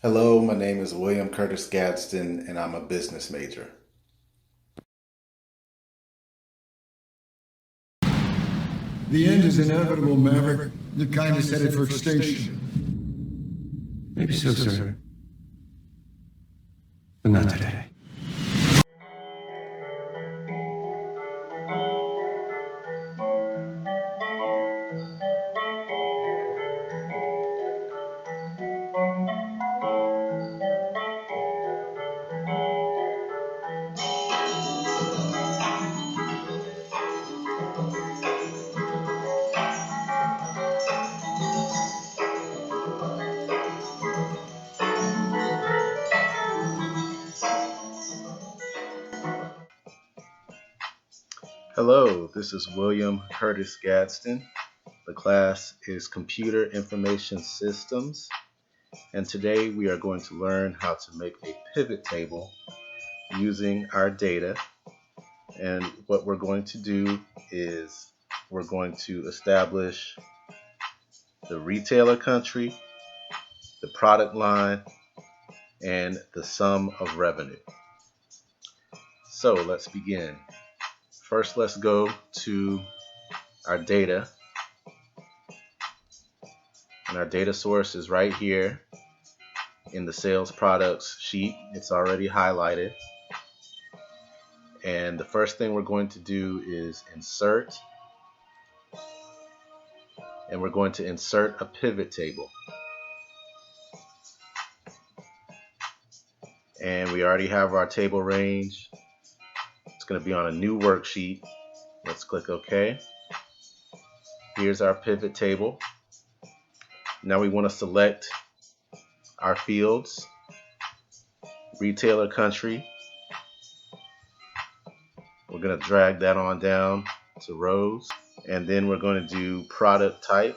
Hello, my name is William Curtis Gadsden, and I'm a business major. The end is inevitable, Maverick. You're kind of headed for extinction. Maybe so, sir. But not today. Hello, this is William Curtis Gadsden. The class is Computer Information Systems, and today we are going to learn how to make a pivot table using our data. And what we're going to do is we're going to establish the retailer country, the product line, and the sum of revenue. So let's begin. First, let's go to our data. And our data source is right here in the sales products sheet. It's already highlighted. And the first thing we're going to do is insert. And we're going to insert a pivot table. And we already have our table range. It's going to be on a new worksheet. Let's click OK. Here's our pivot table. Now we want to select our fields, retailer country. We're going to drag that on down to rows, and then we're going to do product type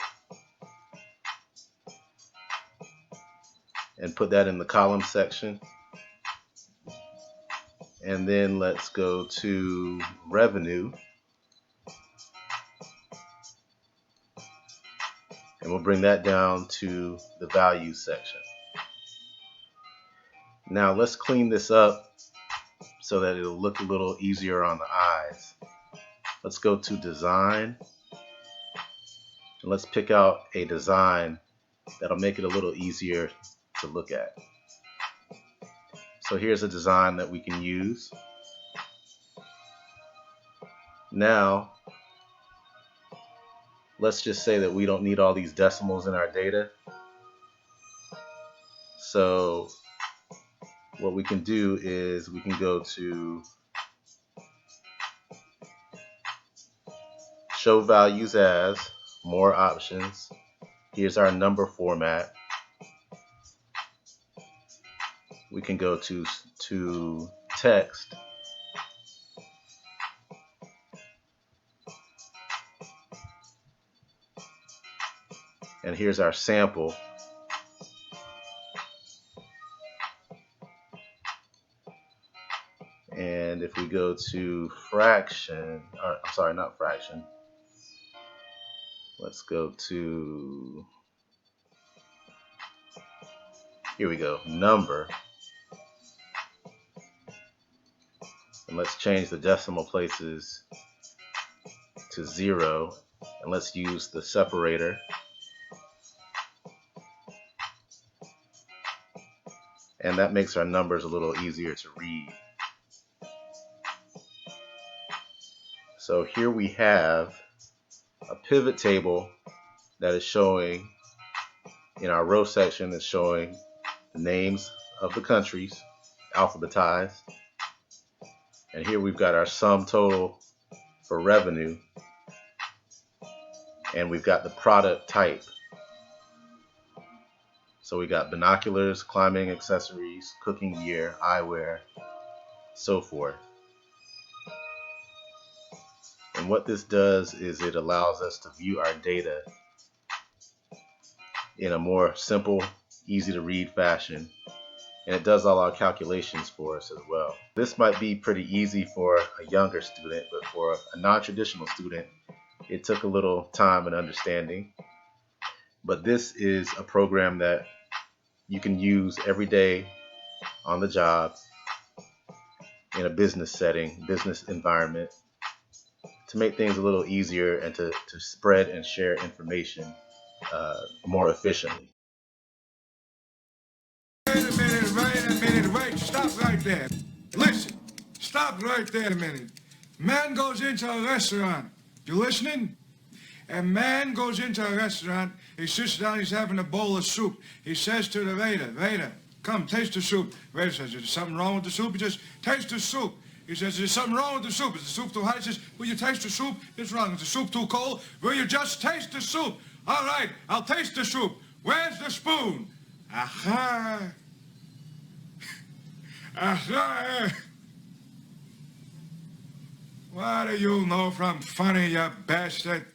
and put that in the column section. And then let's go to revenue, and we'll bring that down to the value section. Now let's clean this up so that it'll look a little easier on the eyes. Let's go to design, and let's pick out a design that'll make it a little easier to look at. So here's a design that we can use. Now let's just say that we don't need all these decimals in our data. So what we can do is we can go to show values as, more options. Here's our number format. We can go to text. And here's our sample. And if we go to fraction, or, I'm sorry, not fraction. Let's go to, here we go, number. And let's change the decimal places to 0. And let's use the separator. And that makes our numbers a little easier to read. So here we have a pivot table that is showing, in our row section, is showing the names of the countries alphabetized. And here we've got our sum total for revenue. And we've got the product type. So we got binoculars, climbing accessories, cooking gear, eyewear, so forth. And what this does is it allows us to view our data in a more simple, easy to read fashion. And it does all our calculations for us as well. This might be pretty easy for a younger student, but for a non-traditional student, it took a little time and understanding. But this is a program that you can use every day on the job in a business setting, business environment, to make things a little easier and to spread and share information more efficiently. Wait, stop right there. Listen, stop right there a minute. Man goes into a restaurant. You listening? A man goes into a restaurant, he sits down, he's having a bowl of soup. He says to the waiter, come, taste the soup. Waiter says, is there something wrong with the soup? He says, taste the soup. He says, is there something wrong with the soup? Is the soup too hot? He says, will you taste the soup? It's wrong. Is the soup too cold? Will you just taste the soup? All right, I'll taste the soup. Where's the spoon? Aha. Aha. What do you know from funny, you bastard?